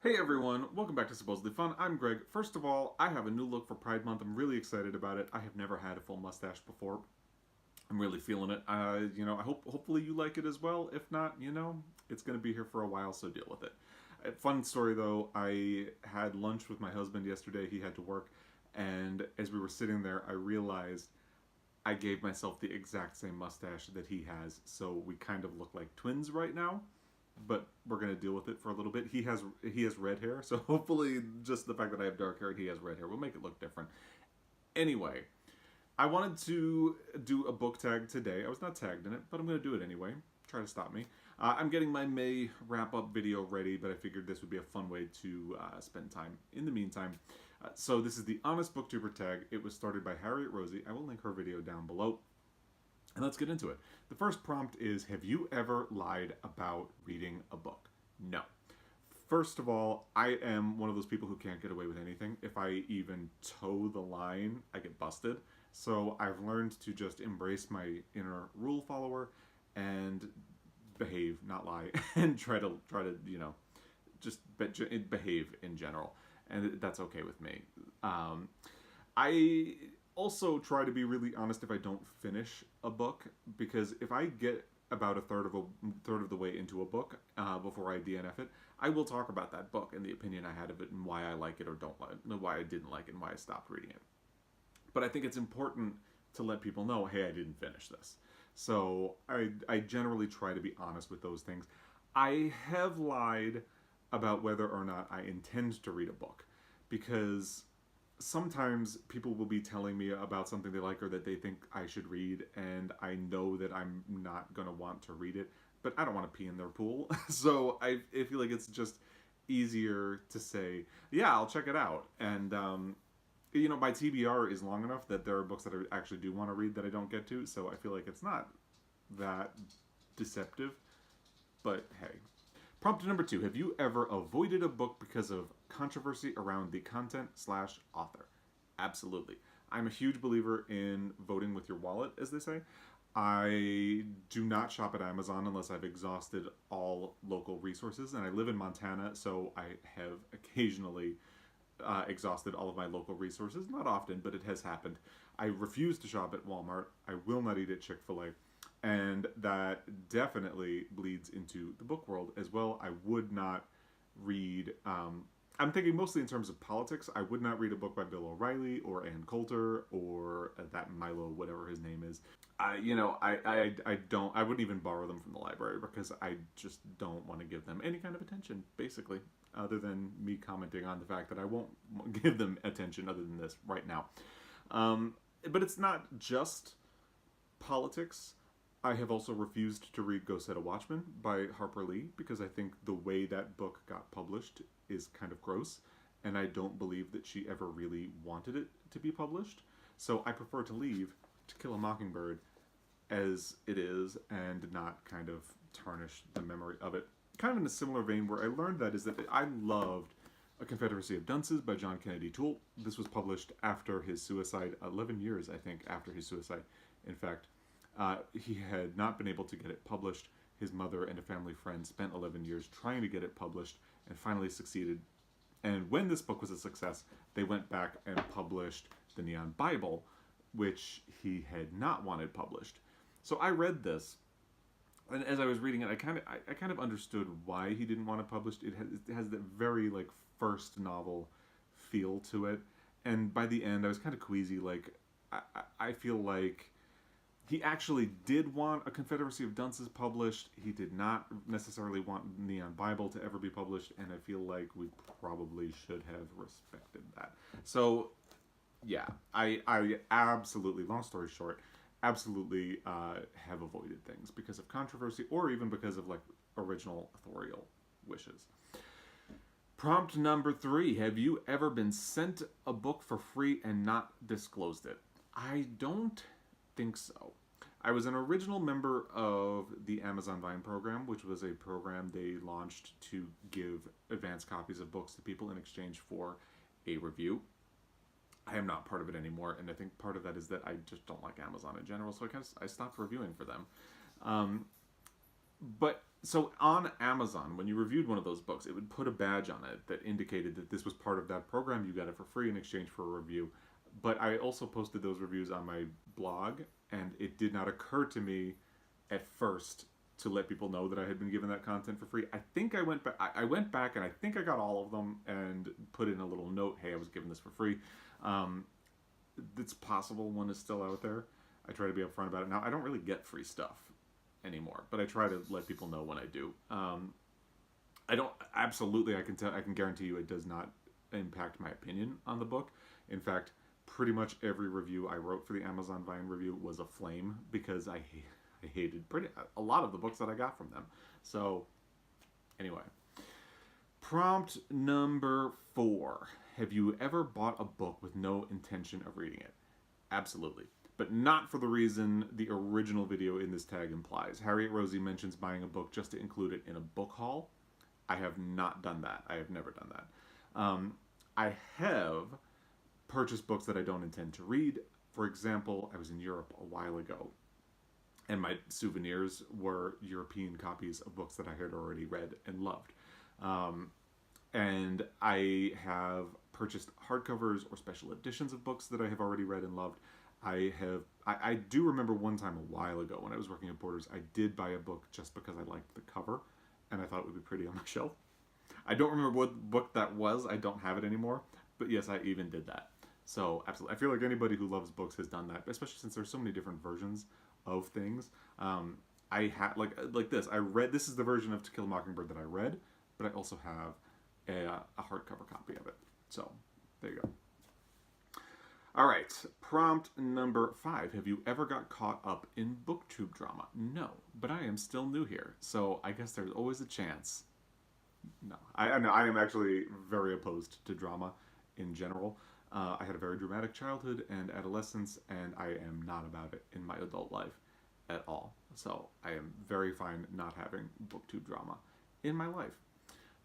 Hey everyone, welcome back to Supposedly Fun. I'm Greg. First of all, I have a new look for Pride Month. I'm really excited about it. I have never had a full mustache before. I'm really feeling it. I hopefully you like it as well. If not, it's going to be here for a while, so deal with it. Fun story though, I had lunch with my husband yesterday. He had to work, and as we were sitting there, I realized I gave myself the exact same mustache that he has, so we kind of look like twins right now, but we're gonna deal with it for a little bit. He has red hair, so hopefully just the fact that I have dark hair and he has red hair will make it look different. Anyway, I wanted to do a book tag today. I was not tagged in it, but I'm gonna do it anyway. Try to stop me. I'm getting my May wrap up video ready, but I figured this would be a fun way to spend time. In the meantime, so this is the Honest Booktuber Tag. It was started by Harriet Rosie. I will link her video down below. And let's get into it. The first prompt is, have you ever lied about reading a book? No. First of all, I am one of those people who can't get away with anything. If I even toe the line, I get busted. So I've learned to just embrace my inner rule follower and behave, not lie, and try to just behave in general, and that's okay with me. I also try to be really honest if I don't finish a book, because if I get about a third of the way into a book before I DNF it, I will talk about that book and the opinion I had of it and why I like it or don't like it, why I didn't like it and why I stopped reading it. But I think it's important to let people know, hey, I didn't finish this. So I generally try to be honest with those things. I have lied about whether or not I intend to read a book, because sometimes people will be telling me about something they like or that they think I should read, and I know that I'm not going to want to read it, but I don't want to pee in their pool. So I feel like it's just easier to say, yeah, I'll check it out. And my TBR is long enough that there are books that I actually do want to read that I don't get to, so I feel like it's not that deceptive. But hey. Prompt number 2. Have you ever avoided a book because of controversy around the content/author? Absolutely. I'm a huge believer in voting with your wallet, as they say. I do not shop at Amazon unless I've exhausted all local resources, and I live in Montana, so I have occasionally exhausted all of my local resources. Not often, but it has happened. I refuse to shop at Walmart. I will not eat at Chick-fil-A. And that definitely bleeds into the book world as well. I would not read, I'm thinking mostly in terms of politics. I would not read a book by Bill O'Reilly or Ann Coulter or that Milo, whatever his name is. I wouldn't even borrow them from the library because I just don't want to give them any kind of attention, basically, other than me commenting on the fact that I won't give them attention other than this right now. But it's not just politics. I have also refused to read Go Set a Watchman by Harper Lee because I think the way that book got published is kind of gross, and I don't believe that she ever really wanted it to be published. So I prefer to leave To Kill a Mockingbird as it is and not kind of tarnish the memory of it. Kind of in a similar vein where I learned that is that I loved A Confederacy of Dunces by John Kennedy Toole. This was published after his suicide, 11 years, I think, after his suicide, in fact. He had not been able to get it published. His mother and a family friend spent 11 years trying to get it published and finally succeeded. And when this book was a success, they went back and published the Neon Bible, which he had not wanted published. So I read this, and as I was reading it, I kind of understood why he didn't want it published. It has that very like first novel feel to it, and by the end, I was kind of queasy. Like I feel like he actually did want A Confederacy of Dunces published. He did not necessarily want Neon Bible to ever be published, and I feel like we probably should have respected that. So, yeah, I absolutely, long story short, absolutely have avoided things because of controversy or even because of like original authorial wishes. Prompt number 3. Have you ever been sent a book for free and not disclosed it? I don't think so. I was an original member of the Amazon Vine program, which was a program they launched to give advanced copies of books to people in exchange for a review. I am not part of it anymore, and I think part of that is that I just don't like Amazon in general, so I stopped reviewing for them. But so on Amazon, when you reviewed one of those books, it would put a badge on it that indicated that this was part of that program. You got it for free in exchange for a review. But I also posted those reviews on my blog, and it did not occur to me at first to let people know that I had been given that content for free. I think I went back. I went back, and I think I got all of them and put in a little note. Hey, I was given this for free. It's possible one is still out there. I try to be upfront about it. Now, I don't really get free stuff anymore, but I try to let people know when I do. I don't absolutely. I can guarantee you it does not impact my opinion on the book. In fact, pretty much every review I wrote for the Amazon Vine review was a flame because I hated a lot of the books that I got from them. So anyway, prompt number 4. Have you ever bought a book with no intention of reading it? Absolutely. But not for the reason the original video in this tag implies. Harriet Rosie mentions buying a book just to include it in a book haul. I have not done that. I have never done that. I have purchased books that I don't intend to read. For example, I was in Europe a while ago, and my souvenirs were European copies of books that I had already read and loved. And I have purchased hardcovers or special editions of books that I have already read and loved. I do remember one time a while ago when I was working at Borders, I did buy a book just because I liked the cover and I thought it would be pretty on my shelf. I don't remember what book that was. I don't have it anymore. But yes, I even did that. So absolutely. I feel like anybody who loves books has done that, especially since there's so many different versions of things. I had like this. This is the version of To Kill a Mockingbird that I read, but I also have a hardcover copy of it. So there you go. All right, prompt number 5. Have you ever got caught up in BookTube drama? No, but I am still new here, so I guess there's always a chance. No, I am actually very opposed to drama in general. I had a very dramatic childhood and adolescence, and I am not about it in my adult life at all. So I am very fine not having BookTube drama in my life.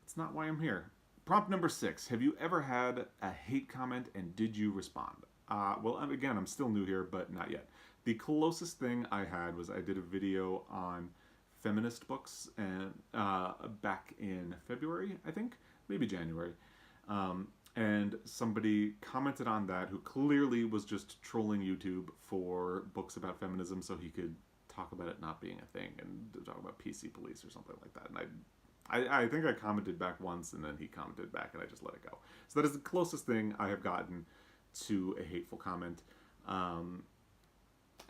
It's not why I'm here. Prompt number 6. Have you ever had a hate comment and did you respond? Well, again, I'm still new here, but not yet. The closest thing I had was I did a video on feminist books and back in February, I think, maybe January. And somebody commented on that who clearly was just trolling YouTube for books about feminism so he could talk about it not being a thing and talk about PC police or something like that. And I think I commented back once and then he commented back and I just let it go. So that is the closest thing I have gotten to a hateful comment, and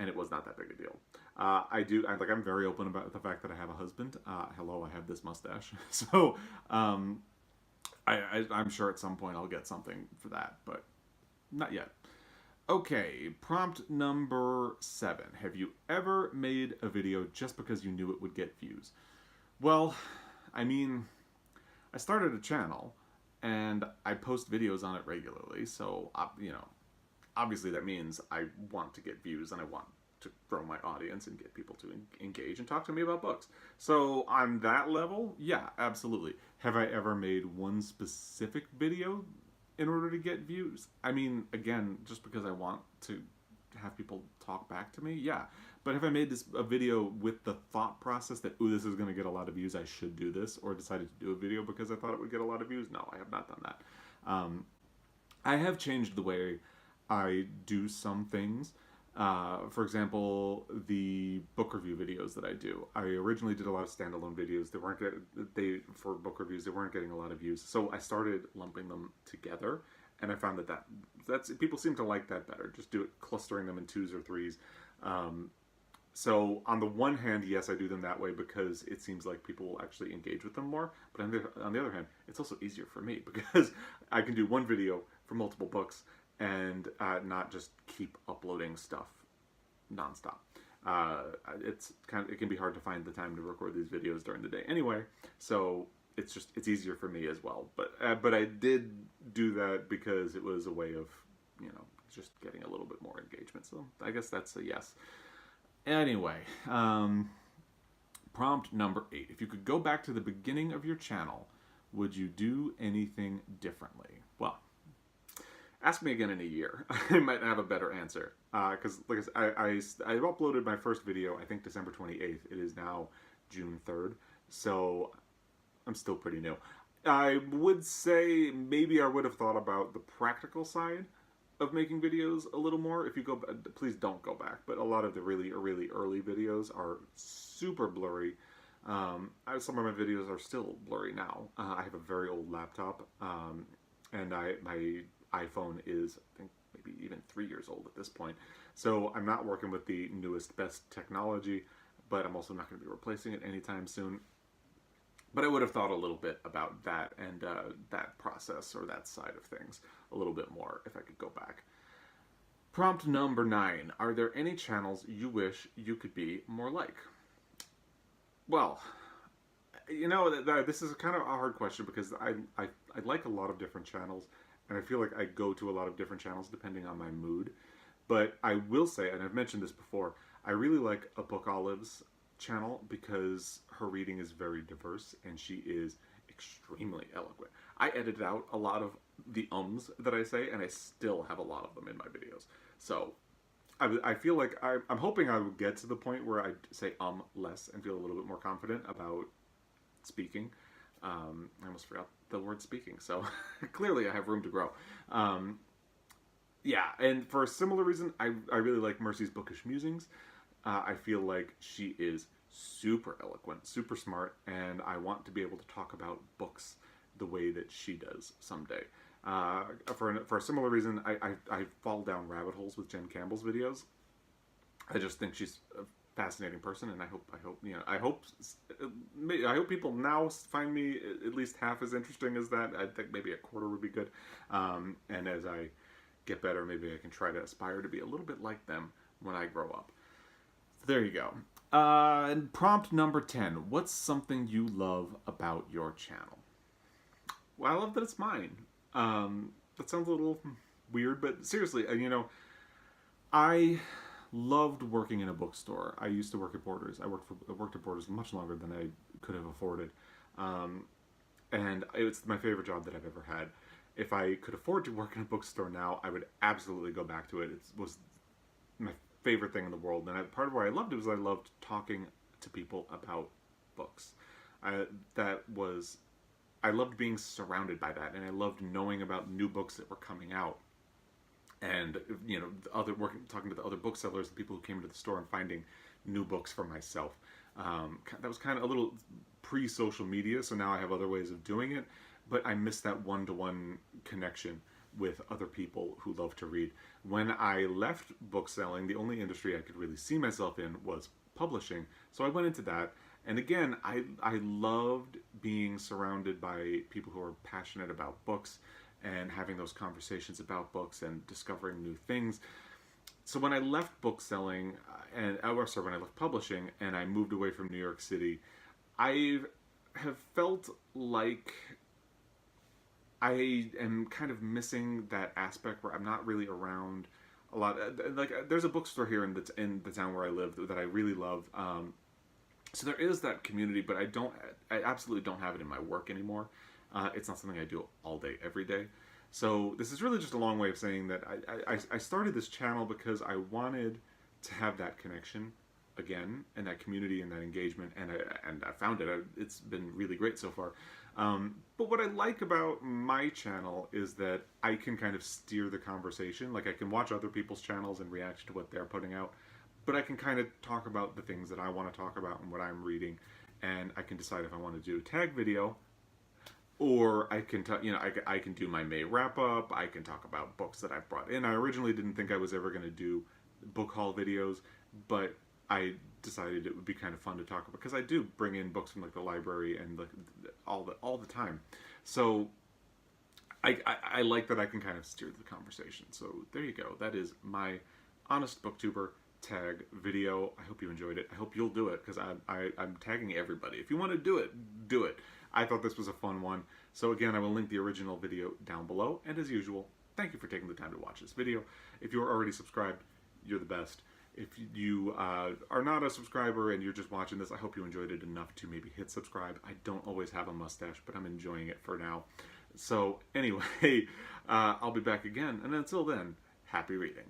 it was not that big a deal. I'm very open about the fact that I have a husband. Hello, I have this mustache. So I'm sure at some point I'll get something for that, but not yet. Okay, prompt number 7. Have you ever made a video just because you knew it would get views? Well, I mean, I started a channel and I post videos on it regularly, so, obviously that means I want to get views and I want to grow my audience and get people to engage and talk to me about books. So on that level, yeah, absolutely. Have I ever made one specific video in order to get views? I mean, again, just because I want to have people talk back to me, yeah. But have I made a video with the thought process that, ooh, this is going to get a lot of views, I should do this, or decided to do a video because I thought it would get a lot of views? No, I have not done that. I have changed the way I do some things. For example, the book review videos that I do. I originally did a lot of standalone videos. For book reviews, they weren't getting a lot of views. So I started lumping them together, and I found that's people seem to like that better. Just do it, clustering them in 2s or 3s. So on the one hand, yes, I do them that way because it seems like people will actually engage with them more. But on the other hand, it's also easier for me because I can do one video for multiple books and not just keep uploading stuff nonstop. It can be hard to find the time to record these videos during the day anyway, so it's easier for me as well. But I did do that because it was a way of just getting a little bit more engagement. So I guess that's a yes. Anyway, prompt number 8. If you could go back to the beginning of your channel, would you do anything differently? Well, ask me again in a year. I might have a better answer. Because, like I said, I uploaded my first video, I think December 28th. It is now June 3rd, so I'm still pretty new. I would say maybe I would have thought about the practical side of making videos a little more. If you go, please don't go back. But a lot of the really early videos are super blurry. Some of my videos are still blurry now. I have a very old laptop, and my iPhone is, I think, maybe even 3 years old at this point. So I'm not working with the newest, best technology, but I'm also not going to be replacing it anytime soon. But I would have thought a little bit about that and that process or that side of things a little bit more if I could go back. Prompt number 9. Are there any channels you wish you could be more like? Well, you know, this is kind of a hard question because I like a lot of different channels, and I feel like I go to a lot of different channels depending on my mood. But I will say, and I've mentioned this before, I really like a Book Olive's channel because her reading is very diverse and she is extremely eloquent. I edited out a lot of the ums that I say, and I still have a lot of them in my videos. So I feel like I'm hoping I will get to the point where I say less and feel a little bit more confident about speaking. I almost forgot the word speaking, so clearly I have room to grow. Yeah, and for a similar reason, I really like Mercy's Bookish Musings. I feel like she is super eloquent, super smart, and I want to be able to talk about books the way that she does someday. For a similar reason, I fall down rabbit holes with Jen Campbell's videos. I just think she's a fascinating person, and I hope people now find me at least half as interesting as that. I think maybe a quarter would be good. And as I get better, maybe I can try to aspire to be a little bit like them when I grow up. There you go. And prompt number 10. What's something you love about your channel? Well, I love that it's mine. That sounds a little weird, but seriously, you know, I loved working in a bookstore. I used to work at Borders. I worked at Borders much longer than I could have afforded. And it's my favorite job that I've ever had. If I could afford to work in a bookstore now, I would absolutely go back to it. It was my favorite thing in the world, and part of why I loved it was I loved talking to people about books. I loved being surrounded by that, and I loved knowing about new books that were coming out, and you know, talking to the other booksellers, the people who came to the store, and finding new books for myself. That was kind of a little pre-social media, so now I have other ways of doing it, but I miss that one-to-one connection with other people who love to read. When I left bookselling, the only industry I could really see myself in was publishing. So I went into that. And again, I loved being surrounded by people who are passionate about books and having those conversations about books and discovering new things. So when I left bookselling, when I left publishing and I moved away from New York City, I have felt like I am kind of missing that aspect where I'm not really around a lot. Like, there's a bookstore here in the town where I live that I really love. So there is that community, but I absolutely don't have it in my work anymore. It's not something I do all day, every day. So this is really just a long way of saying that I started this channel because I wanted to have that connection again, and that community and that engagement, and I found it. It's been really great so far. But what I like about my channel is that I can kind of steer the conversation. Like, I can watch other people's channels and react to what they're putting out, but I can kind of talk about the things that I want to talk about and what I'm reading, and I can decide if I want to do a tag video, or I can I can do my May wrap up. I can talk about books that I've brought in. I originally didn't think I was ever going to do book haul videos, but I decided it would be kind of fun to talk about because I do bring in books from like the library and all the time. So I like that I can kind of steer the conversation. So there you go. That is my Honest Booktuber Tag video. I hope you enjoyed it. I hope you'll do it because I'm tagging everybody. If you want to do it, do it. I thought this was a fun one. So again, I will link the original video down below. And as usual, thank you for taking the time to watch this video. If you're already subscribed, you're the best. If you are not a subscriber and you're just watching this, I hope you enjoyed it enough to maybe hit subscribe. I don't always have a mustache, but I'm enjoying it for now. So anyway, I'll be back again. And until then, happy reading.